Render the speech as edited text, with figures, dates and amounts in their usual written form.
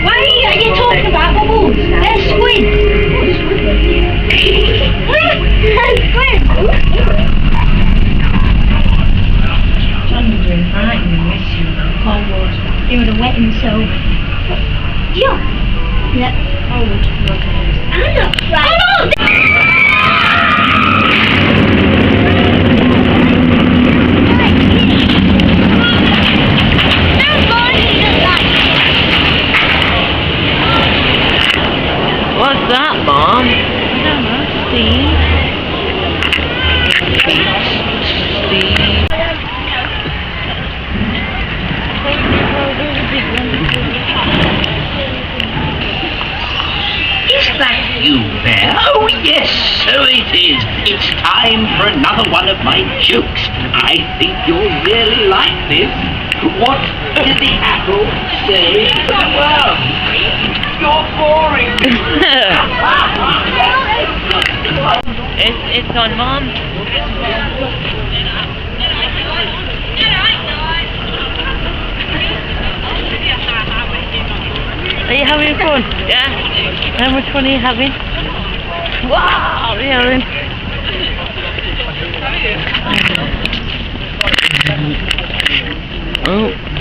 Wait, are you talking about bubbles? They're squid. They're squid. John was doing frightening yesterday. Cold water. They would have wet himself. Yeah. Yeah. Cold. I'm not frightened. What's that, Mom? I don't know. Steve. Is that you there? Oh yes, so it is. It's time for another one of my jokes. I think you'll really like this. What did the apple say? Well, you're boring. It's on, Mom. Are you having fun? Yeah. How much fun are you having? Wow, are you having? Oh.